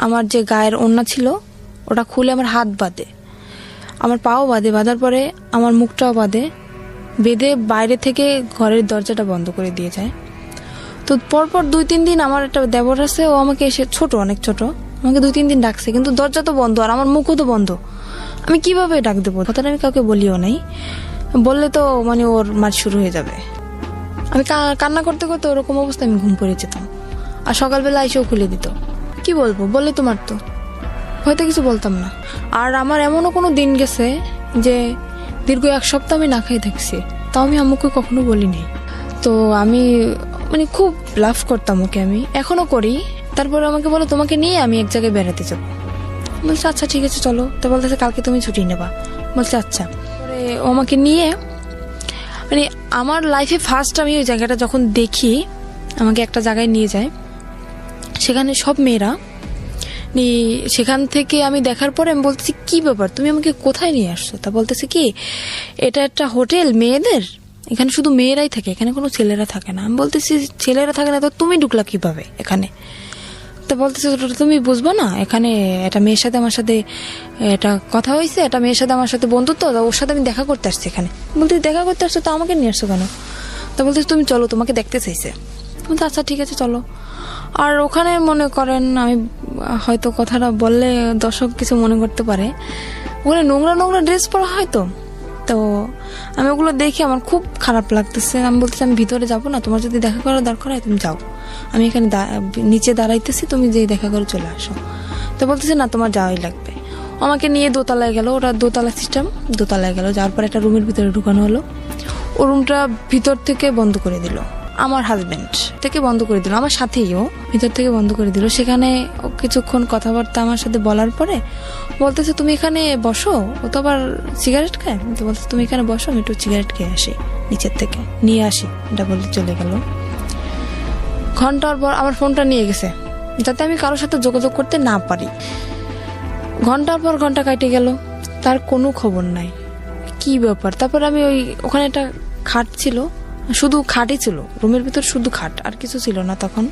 আমার যে গায়ের ওড়না ছিল ওটা খুলে আমার হাত বাঁধে, আমার পাও বাঁধে, বাঁধার পরে আমার মুখটাও বাঁধে, বেঁধে বাইরে থেকে ঘরের দরজাটা বন্ধ করে দিয়ে যায়। তো পরপর 2-3 দিন আমার একটা দেবর আছে, ও আমাকে এসে, ছোট, অনেক ছোট, আমাকে 2-3 দিন ডাকছে, কিন্তু দরজা তো বন্ধ আর আমার মুখও তো বন্ধ। আমি কিভাবে ডাক দেবো? কথাটা আমি কাউকে বলিও নাই, বললে তো মানে ওর মার শুরু হয়ে যাবে। আমি কান্না করতে করতে ওরকম অবস্থায় আমি ঘুম পড়ে যেতাম। আর সকালবেলা এসেও খুলে দিত। কি বলবো, বললে তো মারতো, হয়তো কিছু বলতাম না। আর আমার এমনও কোনো দিন গেছে যে দীর্ঘ 1 সপ্তাহ আমি না খাই থাকছি, তাও আমি আম্মুকে কখনো বলিনি। তো আমি মানে খুব লাভ করতাম ওকে, আমি এখনো করি। তারপরে আমাকে বলো তোমাকে নিয়ে আমি এক জায়গায় বেড়াতে যাবো। বলছে আচ্ছা ঠিক আছে চলো। তো বলতেছে কালকে তুমি ছুটি নেবা। বলছে আচ্ছা। পরে ও আমাকে নিয়ে, মানে আমার লাইফে ফার্স্ট আমি ওই জায়গাটা যখন দেখি, আমাকে একটা জায়গায় নিয়ে যায়, সেখানে সব মেয়েরা, সেখান থেকে আমি দেখার পরে আমি বলতেছি কি ব্যাপার, তুমি আমাকে কোথায় নিয়ে আসছো? তা বলতেছে কি, এটা একটা হোটেল মেয়েদের, এখানে শুধু মেয়েরাই থাকে, এখানে কোনো ছেলেরা থাকে না। আমি বলতেছি ছেলেরা থাকে না তো তুমি ঢুকলা কিভাবে এখানে? তো বলতেছে তুমি বুঝবো না, এখানে একটা মেয়ের সাথে আমার সাথে এটা কথা হয়েছে, একটা মেয়ের সাথে আমার সাথে বন্ধুত্ব, ওর সাথে আমি দেখা করতে আসছি এখানে। বলতে দেখা করতে আসছো তো আমাকে নিয়ে আসছো কেন? তো বলতেছে তুমি চলো, তোমাকে দেখতে চাইছে। বলতে আচ্ছা ঠিক আছে চলো। আর ওখানে মনে করেন, আমি হয়তো কথাটা বললে দর্শক কিছু মনে করতে পারে, ওখানে নোংরা নোংরা ড্রেস পরা হয়, তো আমি ওগুলো দেখে আমার খুব খারাপ লাগতেছে। আমি বলতেছি আমি ভিতরে যাবো না, তোমার যদি দেখা করার দরকার হয় তুমি যাও, আমি এখানে নিচে দাঁড়াইতেছি, তুমি যেই দেখা করে চলে আসো। তো বলতেছে না তোমার যাওয়াই লাগবে। আমাকে নিয়ে দোতলায় গেল, ওরা দোতলা সিস্টেম, দোতলায় গেল, যাওয়ার পর একটা রুমের ভিতরে ঢুকানো হলো। ও রুমটা ভিতর থেকে বন্ধ করে দিল, আমার হাজবেন্ড থেকে বন্ধ করে দিল, আমার সাথেইও ভিতর থেকে বন্ধ করে দিল। সেখানে কিছুক্ষণ কথাবার্তা আমার সাথে বলার পরে বলতেছে তুমি এখানে বসো, ও তো আবার সিগারেট খায়, তো বলতেছে তুমি এখানে বসো, আমি একটু সিগারেট খেয়ে আসি, নিচের থেকে নিয়ে আসি, এটা বলে চলে গেল। ঘন্টার পর আমার ফোনটা নিয়ে গেছে যাতে আমি কারোর সাথে যোগাযোগ করতে না পারি। ঘন্টার পর ঘন্টা কাটে গেল, তার কোনো খবর নাই, কি ব্যাপার। তারপর আমি ওখানে একটা খাট ছিল, শুধু খাটই ছিল রুমের ভিতর, শুধু খাট, আর কিছু ছিল না তখন।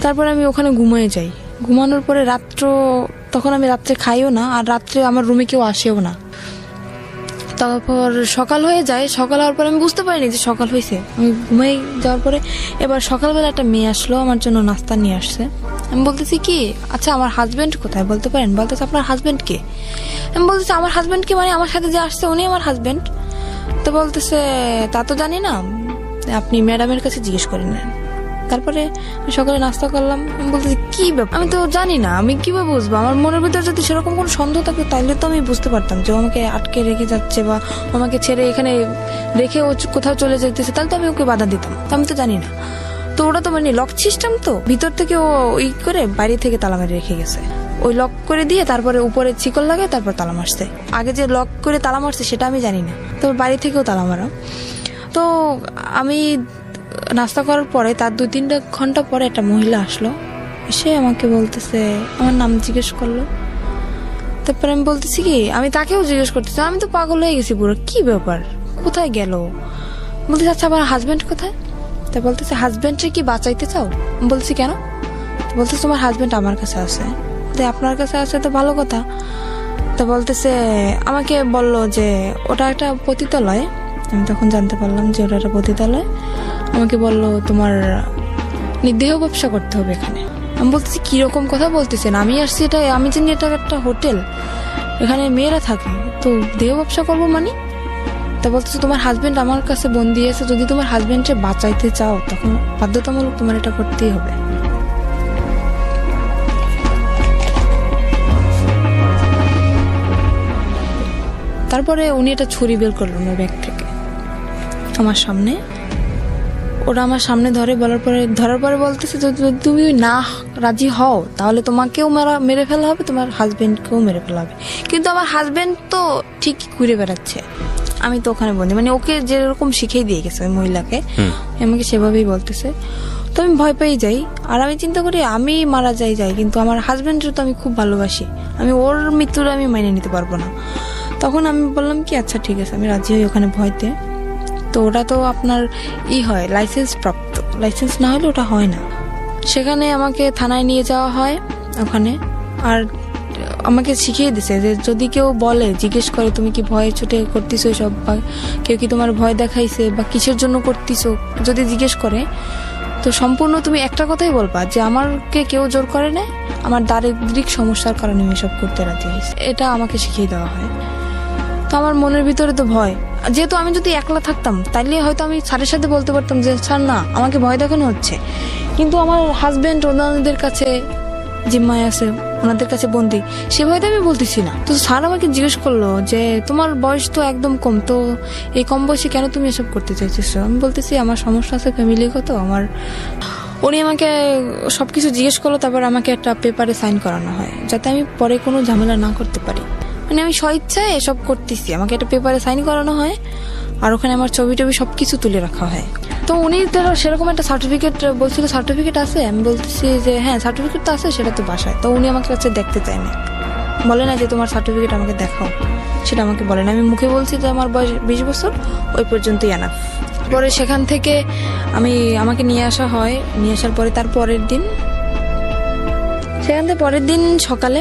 তারপর আমি ওখানে ঘুমিয়ে যাই। ঘুমানোর পরে তখন আমি রাত্রে খাইও না, আর রাত্রে আমার রুমে কেউ আসেও না। তারপর সকাল হয়ে যায়, সকাল হওয়ার পরে আমি বুঝতে পারিনি যে সকাল হয়েছে। আমি ঘুমিয়ে যাওয়ার পরে এবার সকালবেলা একটা মেয়ে আসলো, আমার জন্য নাস্তা নিয়ে আসছে। আমি বলতেছি কি আচ্ছা আমার হাজবেন্ড কোথায় বলতে পারেন? বলতেছে আপনার হাজবেন্ড কে? আমি বলতেছি আমার হাজবেন্ড কে মানে আমার সাথে যে আসছে উনি আমার হাজবেন্ড। তো বলতেছে তা তো জানি না, আপনি ম্যাডামের কাছে জিজ্ঞেস করে নেন। তারপরে সকালে নাস্তা করলাম। আমি বলতেছি কি ব্যাপার, আমি তো জানি না, আমি কিভাবে বুঝবো? আমার মনের ভিতরে যদি সেরকম কোনো সন্দেহ থাকে তাহলে তো আমি বুঝতে পারতাম যে আমাকে আটকে রেখে যাচ্ছে বা আমাকে ছেড়ে এখানে রেখে ও কোথাও চলে যেতেছে, তাহলে তো আমি ওকে বাধা দিতাম। আমি তো জানি না। তো ওরা তো মানে লক সিস্টেম, তো ভিতর থেকে ও করে বাইরে থেকে তালা মেরে রেখে গেছে। ওই লক করে দিয়ে তারপরে উপরে চিকল লাগে, তারপর তালা মারছে। আগে যে লক করে তালা মারছে সেটা আমি জানি না, তারপর বাড়ি থেকেও তালা মারা। তো আমি নাস্তা করার পরে তার 2-3 ঘন্টা পরে একটা মহিলা আসলো, এসে আমাকে বলতেছে, আমার নাম জিজ্ঞেস করলো। তারপরে আমি বলতেছি কি, আমি তাকেও জিজ্ঞেস করতেছি, আমি তো পাগল হয়ে গেছি পুরো, কি ব্যাপার, কোথায় গেল? বলতেছে আচ্ছা আমার হাজবেন্ড কোথায়? তা বলতেছে হাজবেন্ডকে কি বাঁচাইতে চাও? বলছি কেন? বলতেছে তোমার হাজবেন্ড আমার কাছে আছে। আপনার কাছে আছে তো ভালো কথা। তো বলতেছে আমাকে বললো যে ওটা একটা পতিতালয়। আমি তখন জানতে পারলাম যে ওটা একটা পতিতালয়। আমাকে বললো তোমার দেহ ব্যবসা করতে হবে এখানে। আমি বলতেছি কিরকম কথা বলতেছেন, আমি আসছি এটা, আমি জানি এটা একটা হোটেল, এখানে মেয়েরা থাকে, তো দেহ ব্যবসা করবো মানে? তা বলতেছে তোমার হাজবেন্ড আমার কাছে বন্দি আছে, যদি তোমার হাজবেন্ডকে বাঁচাইতে চাও তখন বাধ্যতামূলক তোমার এটা করতেই হবে। তারপরে উনি একটা ছুরি বের করলেন ওর ব্যাগ থেকে আমার সামনে। ওরা আমার সামনে ধরার পরে বলতেছে যদি তুমি না রাজি হও তাহলে তোমাকেও মেরে ফেলা হবে, তোমার হাজবেন্ডকেও মেরে ফেলা হবে। কিন্তু আমার হাজবেন্ড তো ঠিক ঘুরে বেড়াচ্ছে, আমি তো ওখানে বন্দি, মানে ওকে যেরকম শিখিয়ে দিয়ে গেছে ওই মহিলাকে, আমাকে সেভাবেই বলতেছে। তো আমি ভয় পেয়ে যাই, আর আমি চিন্তা করি আমি মারা যাই, কিন্তু আমার হাজবেন্ডের তো আমি খুব ভালোবাসি, আমি ওর মৃত্যুটা আমি মেনে নিতে পারবো না। তখন আমি বললাম কি আচ্ছা ঠিক আছে, আমি রাজি হই ওখানে ভয়তে। তো ওটা তো আপনার হয় লাইসেন্স প্রাপ্ত, লাইসেন্স না হলে ওটা হয় না। সেখানে আমাকে থানায় নিয়ে যাওয়া হয়। ওখানে। আর আমাকে শিখিয়ে দিছে যে যদি কেউ বলে, জিজ্ঞেস করে তুমি কি ভয়ে ছুটে করতেছো এসব, বা কেউ কি তোমার ভয় দেখাইছে বা কিসের জন্য করতেছো, যদি জিজ্ঞেস করে তো সম্পূর্ণ তুমি একটা কথাই বলবা যে আমাকে কেউ জোর করে না, আমার দারিদ্রিক সমস্যার কারণে আমি এসব করতে রাজি হয়েছি। এটা আমাকে শিখিয়ে দেওয়া হয়। তো আমার মনের ভিতরে তো ভয়, যেহেতু আমি যদি একলা থাকতাম তাইলে হয়তো আমি স্যারের সাথে বলতে পারতাম যে স্যার না, আমাকে ভয় দেখানো হচ্ছে। কিন্তু আমার হাজবেন্ড ওনাদের কাছে জিম্মায় আছে, ওনাদের কাছে বন্দি, সে ভয়তে আমি বলতেছি না। তো স্যার আমাকে জিজ্ঞেস করলো যে তোমার বয়স তো একদম কম, তো এই কম বয়সে কেন তুমি এসব করতে চাইছিস? আমি বলতেছি আমার সমস্যা আছে ফ্যামিলিগত আমার। উনি আমাকে সবকিছু জিজ্ঞেস করলো, তারপর আমাকে একটা পেপারে সাইন করানো হয় যাতে আমি পরে কোনো ঝামেলা না করতে পারি। মানে আমি স্বইচ্ছায় এসব করতেছি, আমাকে একটা পেপারে সাইন করানো হয় আর ওখানে আমার ছবি টবি সবকিছু তুলে রাখা হয়। তো উনি ধরো সেরকম একটা সার্টিফিকেট বলছিল, সার্টিফিকেট আছে? আমি বলতেছি যে হ্যাঁ সার্টিফিকেট তো আছে, সেটা তো বাসায়। তো উনি আমাকে কাছে দেখতে চায় না, বলে না যে তোমার সার্টিফিকেট আমাকে দেখাও, সেটা আমাকে বলে না। আমি মুখে বলছি যে আমার বয়স 20 বছর, ওই পর্যন্তই আনা। পরে সেখান থেকে আমাকে নিয়ে আসা হয়। নিয়ে আসার পরে তার পরের দিন, সেখান থেকে পরের দিন সকালে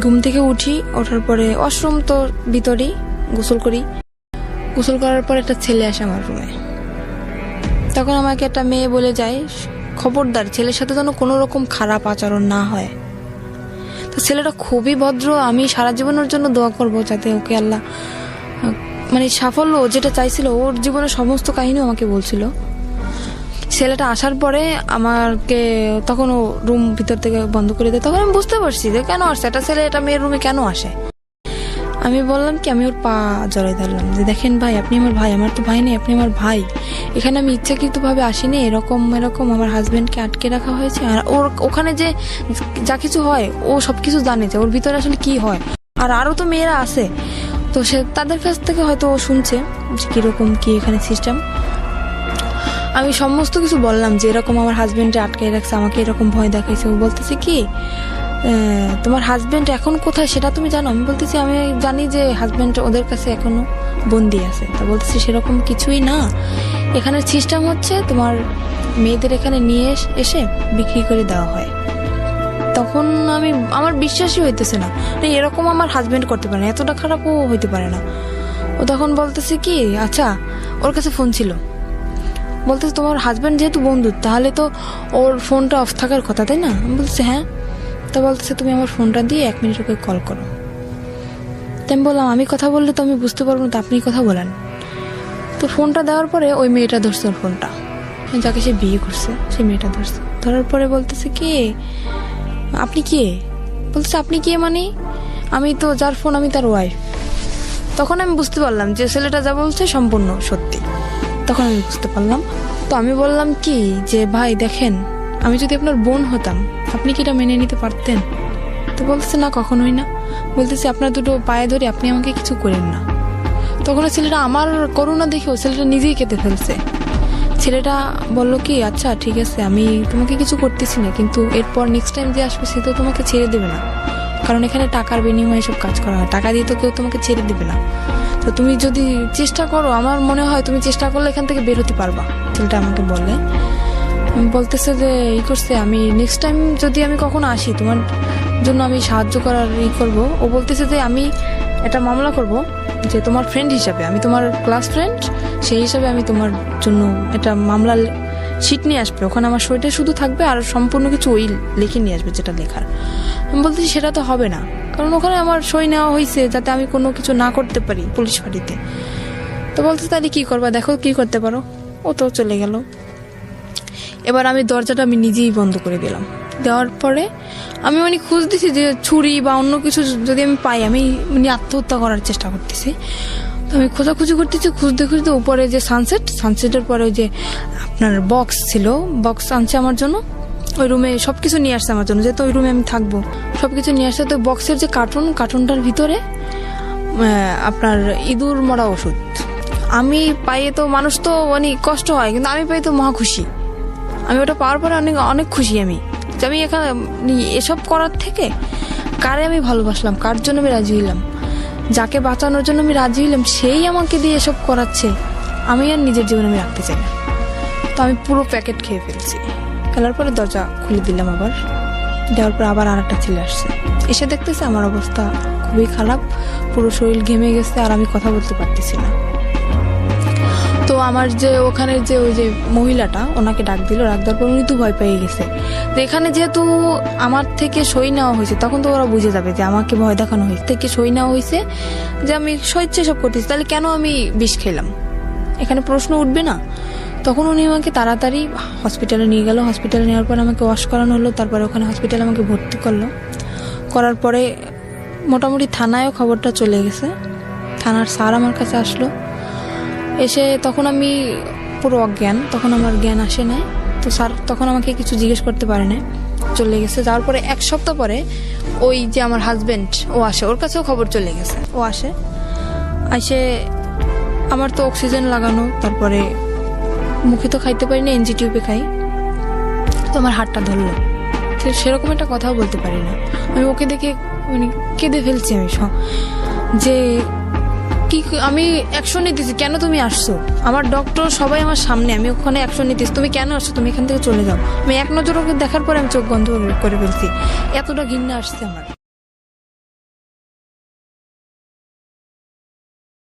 ঘুম থেকে উঠি, ওঠার পরে ওয়াশরুম তো ভিতরেই, গোসল করি। গোসল করার পর একটা ছেলে আসে আমার রুমে। তখন আমাকে একটা মেয়ে বলে যায় খবরদার ছেলের সাথে যেন কোনো রকম খারাপ আচরণ না হয়। তো ছেলেটা খুবই ভদ্র, আমি সারা জীবনের জন্য দোয়া করব যাতে ওকে আল্লাহ মানে সাফল্য যেটা চাইছিল, ওর জীবনের সমস্ত কাহিনী আমাকে বলছিল। ছেলেটা আসার পরে আমাকে তখন ও রুম ভিতর থেকে বন্ধ করে দেয়। তখন আমি বুঝতে পারছি যে কেন আসছে একটা ছেলে এটা মেয়ের রুমে কেন আসে। আমি বললাম কি, আমি ওর পা জড়াই ধরলাম যে দেখেন ভাই, আপনি আমার ভাই, আমার তো ভাই নেই, আপনি আমার ভাই। এখানে আমি ইচ্ছাকৃতভাবে আসিনি, এরকম আমার হাজবেন্ডকে আটকে রাখা হয়েছে। আর ওর ওখানে যে যা কিছু হয় ও সবকিছু জানে যে ওর ভিতরে আসলে কি হয়। আর আরো তো মেয়েরা আছে, তো সে তাদের কাছ থেকে হয়তো ও শুনছে যে কিরকম কি এখানে সিস্টেম। আমি সমস্ত কিছু বললাম যে এরকম আমার হাজবেন্ডে আটকে রাখছে, আমাকে এরকম ভয় দেখাইছে। ও বলতেছে কি তোমার হাজবেন্ড এখন কোথায় সেটা তুমি জানো? আমি বলতেছি আমি জানি যে হাজবেন্ড ওদের কাছে এখনো বন্দি আছে। তা বলতেছি সেরকম কিছুই না, এখানের সিস্টেম হচ্ছে তোমার মেয়েদের এখানে নিয়ে এসে বিক্রি করে দেওয়া হয়। তখন আমার বিশ্বাসই হইতেছে না, এরকম আমার হাজবেন্ড করতে পারে না, এতটা খারাপও হইতে পারে না। ও তখন বলতেছে কি আচ্ছা, ওর কাছে ফোন ছিল, বলতেছে তোমার হাজবেন্ড যেহেতু বন্ধু তাহলে তো ওর ফোনটা অফ থাকার কথা, তাই না? আমি বলতেছি হ্যাঁ। তো বলতেছে তুমি আমার ফোনটা দিয়ে 1 মিনিট ওকে কল করো। তো আমি বললাম আমি কথা বললে তো আমি বুঝতে পারবো না, তো আপনি কথা বলেন। তো ফোনটা দেওয়ার পরে ওই মেয়েটা ধরছে ওর ফোনটা, যাকে সে বিয়ে করছে সেই মেয়েটা ধরছে। ধরার পরে বলতেছে কি আপনি কে? বলতেছে আপনি কে মানে? আমি তো যার ফোন আমি তার ওয়াইফ। তখন আমি বুঝতে পারলাম যে ছেলেটা যা বলছে সম্পূর্ণ সত্যি। তখন আমি বুঝতে পারলাম। তো আমি বললাম কি যে ভাই দেখেন, আমি যদি আপনার বোন হতাম আপনি কি এটা মেনে নিতে পারতেন? তো বলতেছে না, কখনোই না। বলতেছে আপনার দুটো পায়ে ধরে আপনি আমাকে কিছু করেন না। তখন ছেলেটা আমার করুণা দেখেও ছেলেটা নিজেই কেঁদে ফেলছে। ছেলেটা বলল কি আচ্ছা ঠিক আছে, আমি তোমাকে কিছু করতেছি না, কিন্তু এরপর নেক্সট টাইম যে আসবে সে তো তোমাকে ছেড়ে দেবে না, কারণ এখানে টাকার বিনিময়ে সব কাজ করা হয়, টাকা দিয়ে তো কেউ তোমাকে ছেড়ে দেবে না। তো তুমি যদি চেষ্টা করো, আমার মনে হয় তুমি চেষ্টা করলে এখান থেকে বের হতে পারবা। ছেলেটা আমাকে বলে, বলতেছে যে এই করছে, আমি নেক্সট টাইম যদি আমি কখনো আসি তোমার জন্য আমি সাহায্য করার করবো। ও বলতেছে যে আমি একটা মামলা করব, যে তোমার ফ্রেন্ড হিসাবে, আমি তোমার ক্লাস ফ্রেন্ড, সেই হিসাবে আমি তোমার জন্য একটা মামলা শিট নিয়ে আসবে, ওখানে আমার সইটা শুধু থাকবে আর সম্পূর্ণ কিছু ওই লিখে নিয়ে আসবে যেটা লেখার। আমি বলতেছি সেটা তো হবে না, কারণ ওখানে আমার সই নেওয়া হয়েছে যাতে আমি কোনো কিছু না করতে পারি পুলিশ ফাঁড়িতে। তো বলতেছে তাহলে কি করবা, দেখো কি করতে পারো। ও তো চলে গেল। এবার আমি দরজাটা আমি নিজেই বন্ধ করে দিলাম। দেওয়ার পরে আমি খোঁজ দিছি যে ছুরি বা অন্য কিছু যদি আমি পাই, আমি আত্মহত্যা করার চেষ্টা করতেছি। তো আমি খোঁজাখুঁজি করতেছি, খুঁজতে খুঁজতে উপরে যে সানসেটের পরে যে আপনার বক্স ছিল, বক্স আনছে আমার জন্য, ওই রুমে সবকিছু নিয়ে আসছে আমার জন্য, যেহেতু ওই রুমে আমি থাকবো, সবকিছু নিয়ে আসছে। তো বক্সের যে কার্টুনটার ভিতরে আপনার ইঁদুর মরা ওষুধ। আমি পাইয়ে তো মানুষ তো কষ্ট হয়, কিন্তু আমি পাই তো মহা খুশি। আমি ওটা পাওয়ার পরে অনেক খুশি আমি, যে আমি এখানে এসব করার থেকে কারে আমি ভালোবাসলাম, কার জন্য আমি রাজি হইলাম, যাকে বাঁচানোর জন্য আমি রাজি হইলাম, সেই আমাকে দিয়ে এসব করাচ্ছে। আমি আর নিজের জীবনে আমি রাখতে চাই না। তো আমি পুরো প্যাকেট খেয়ে ফেলছি। খেলার পরে দরজা খুলে দিলাম আবার। দেওয়ার পর আবার আর একটা ছেলে আসছে, এসে দেখতেছে আমার অবস্থা খুবই খারাপ, পুরো শরীর ঘেমে গেছে আর আমি কথা বলতে পারতেছি না। তো আমার যে ওখানের যে ওই যে মহিলাটা ওনাকে ডাক দিল, ডাক দেওয়ার পর উনি তো ভয় পেয়ে গেছে। তো এখানে যেহেতু আমার থেকে সই নেওয়া হয়েছে, তখন তো ওরা বুঝে যাবে যে আমাকে ভয় দেখানো হয়েছে, থেকে সই নেওয়া হয়েছে যে আমি স্বেচ্ছায় সব করতেছি, তাহলে কেন আমি বিষ খেলাম, এখানে প্রশ্ন উঠবে না। তখন উনি আমাকে তাড়াতাড়ি হসপিটালে নিয়ে গেল, হসপিটালে নেওয়ার পর আমাকে ওয়াশ করানো হলো, তারপরে ওখানে হসপিটালে আমাকে ভর্তি করলো। করার পরে মোটামুটি থানায়ও খবরটা চলে গেছে, থানার স্যার আমার কাছে আসলো, এসে তখন আমি পুরো অজ্ঞান, তখন আমার জ্ঞান আসে নাই। তো স্যার তখন আমাকে কিছু জিজ্ঞেস করতে পারে না, চলে গেছে। যাওয়ার পরে 1 সপ্তাহ পরে ওই যে আমার হাজবেন্ড ও আসে, ওর কাছেও খবর চলে গেছে। ও আসে, আমার তো অক্সিজেন লাগানো, তারপরে মুখে তো খাইতে পারি না, এনজি টিউবে খাই। তো আমার হাতটা ধরলো, সেরকম একটা কথাও বলতে পারি না। আমি ওকে দেখে মানে কেঁদে ফেলছি আমি, যে কি আমি অ্যাকশন নিতেছি, কেন তুমি আসছো, আমার ডক্টর সবাই আমার সামনে, আমি ওখানে অ্যাকশন নিতেছি, তুমি কেন আসছো, তুমি এখান থেকে চলে যাও। আমি এক নজর ওকে দেখার পরে আমি চোখ বন্ধ করে ফেলছি, এতটা ঘৃণা আসছে আমার।